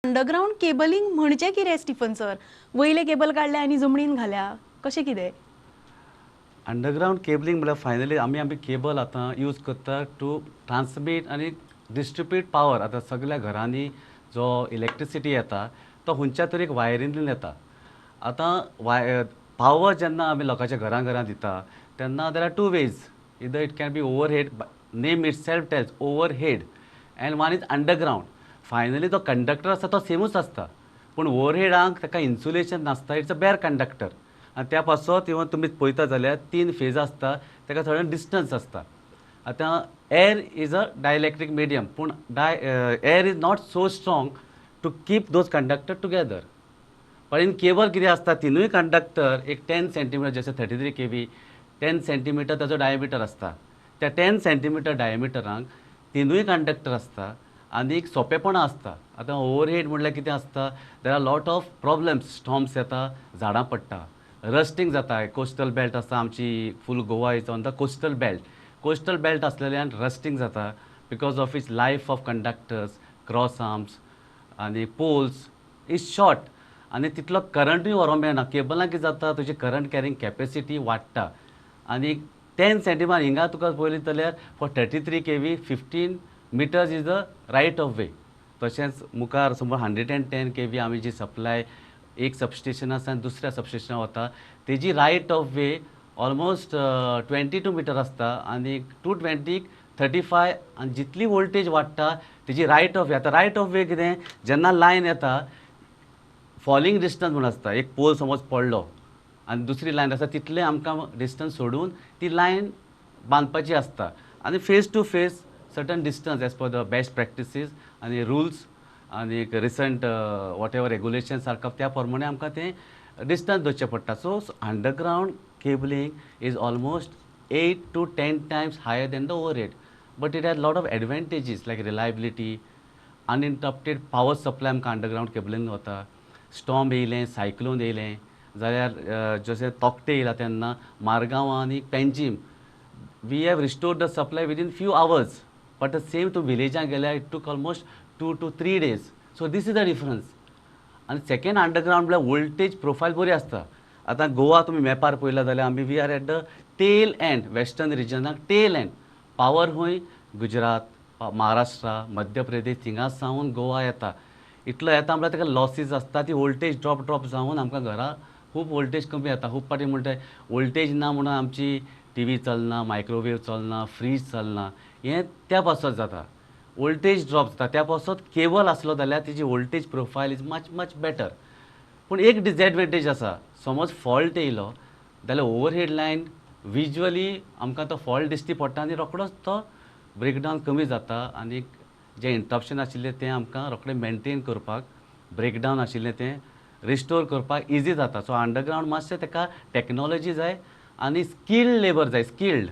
Underground cabling म्हणजे कितें Stephen sir? वयले केबल काडल्या आनी जमनीन घाल्या कशें कितें? अंडरग्राउंड केबलिंग म्हळ्यार फायनली आमी केबल आतां यूज करता टू ट्रान्समीट आनी डिस्ट्रिब्यूट पावर. आतां सगळ्या घरांनी जो इलेक्ट्रिसिटी येता तो खंयच्या तरी एक वायरींतल्यान येता. आतां पावर जेन्ना आमी लोकांच्या घरां घरां दिता तेन्ना there are two ways. Either it can be overhead, name itself tells overhead, and one is underground. Finally जो कंडक्टर आसता तो सेमूच आसता, पूण ओवर हेडांक ताका इन्सुलेशन नासता. It's a bare conductor. आनी त्या पासत इवन तुमी पळयता जाल्यार 3 फेज आसता, ताका थोडे डिस्टन्स आसता. आतां air is a dielectric medium, पूण air is not so strong to keep those conductor together. पण इन केबल कितें आसता, तिनूय कंडक्टर एक 10 सेंटीमीटर, जशें 33 kV 10 सेंटीमीटर ताजो डायमिटर आसता. त्या 10 सेंटीमीटर डायमिटरांक तिनूय कंडक्टर आसता आनी एक सोंपेपणां आसता. आतां ओवरहेड म्हणल्यार कितें आसता, there are lot of problems. Storms येता, झाडां पडटा, रस्टिंग जाता. कोस्टल बेल्ट आसा आमची, full Goa is on the coastal belt. Coastal belt आसलेल्यान रस्टिंग जाता because of its life of conductors, cross arms आनी पोल्स इज शॉर्ट. आनी तितलो करंटूय व्हरोंक मेळना. केबलांक कितें जाता, तुजी करंट कॅरींग कॅपेसिटी वाडटा. आनी 10 सेंटीमीटर हिंगा तुका पळयलें जाल्यार for 33 kV 15 metres is the right of way. तशेंच मुखार समज 110 kV आमी जी सप्लाय एक सबस्टेशन आसा आनी दुसऱ्या सबस्टेशनार वता, तेजी right of way almost 22 metre आसता. आनी 220 35, आनी जितली वोल्टेज वाडटा तेजी रायट ऑफ वे. आतां रायट ऑफ वे कितें, जेन्ना लायन येता फॉलिंग डिस्टन्स म्हूण आसता. एक पोल समज पडलो आनी दुसरी लायन आसा, तितलें आमकां डिस्टन्स सोडून ती लायन बांदपाची आसता. आनी face to face certain distance as per the best practices आनी रुल्स आनी रिसंट वॉट एवर रेगुलेशन्स आसा त्या प्रमाणे आमकां तें डिस्टन्स दवरचें पडटा. So underground cabling is almost 8 to 10 times higher than the overhead, but it has lot of advantages like reliability, uninterrupted power supply आमकां अंडरग्राउंड केबलिंग वता. स्टॉर्म येयलें, सायक्लोन येयलें जाल्यार जशें तोकटे येयला तेन्ना मारगांव आनी Panjim we have restored the supply within few hours. But same to विलेजां गेल्यार it took almost 2 to 3 days. So this is the difference. आनी सेकेंड अंडरग्राउंड म्हळ्यार वोल्टेज प्रोफायल बरी आसता. आतां गोवा तुमी मॅपार पळयला जाल्यार आमी we are at the tail end, western रिजनाक टेल एंड. पावर खंय गुजरात, महाराष्ट्रा, मध्य प्रदेश थिंगा सावन गोवा येता. इतलो येता म्हळ्यार ताका लॉसीस आसता. ती वोल्टेज ड्रॉप जावन आमकां घरा खूब वोल्टेज कमी येता. खूब पाटी म्हणटा वोल्टेज ना म्हणून आमची टीव्ही चलना, मायक्रोवेव चलना, फ्रीज चलना. हें त्या पासत जाता. वोल्टेज ड्रॉप जाता त्या पासत केबल आसलो जाल्यार तिची voltage profile is much better. पूण एक डिसएडवांटेज आसा, समज फॉल्ट येयलो जाल्यार ओवरहेड लायन विज्युअली आमकां तो फॉल्ट दिश्टी पडटा आनी रोखडोच तो ब्रेकडावन कमी जाता. आनी जें इंटरप्शन आशिल्लें तें आमकां रोखडें मेनटेन करपाक, ब्रेकडावन आशिल्लें तें रिस्टोर करपाक इजी जाता. सो अंडरग्राउंड मातशें ताका टॅक्नॉलॉजी जाय आनी स्किल्ड लेबर जाय. स्किल्ड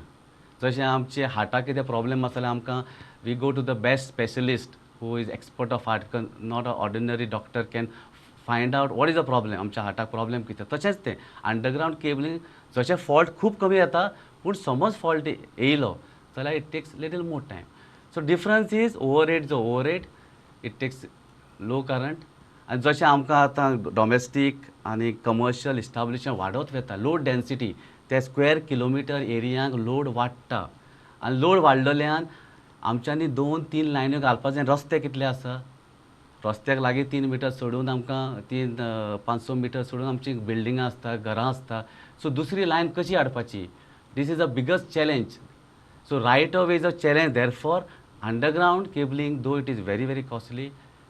जशें आमचे हार्टाक कितें प्रॉब्लेम आसा जाल्यार आमकां we go to the best specialist who is expert of heart. Not a ordinary doctor can find out what is the problem, आमच्या हार्टाक प्रॉब्लेम कितें. तशेंच तें अंडरग्राउंड केबलिंग जशें फॉल्ट खूब कमी येता, पूण समज फॉल्ट येयलो जाल्यार it takes little more time. So difference is overhead. जो overhead it takes low current. आनी जशें आमकां आतां डॉमेस्टीक आनी कमर्शियल इस्टाब्लिशमेंट वाडत वता, लोड डेन्सिटी त्या स्क्वेअर किलोमिटर एरियांक लोड वाडटा. आनी लोड वाडलेल्यान आमच्यांनी 2-3 लायन्यो घालपाक जाय. रस्ते कितले आसा, रस्त्याक लागीं 3 मिटर सोडून आमकां 500 मिटर सोडून आमची बिल्डिंगां आसता, घरां आसता. सो दुसरी लायन कशी हाडपाची, this is a biggest challenge. So right of way is a challenge. Therefore, underground cabling, though it is very costly,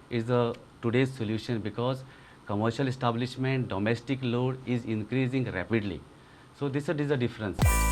is the today's solution because commercial establishment, domestic load is increasing rapidly. So this is the difference.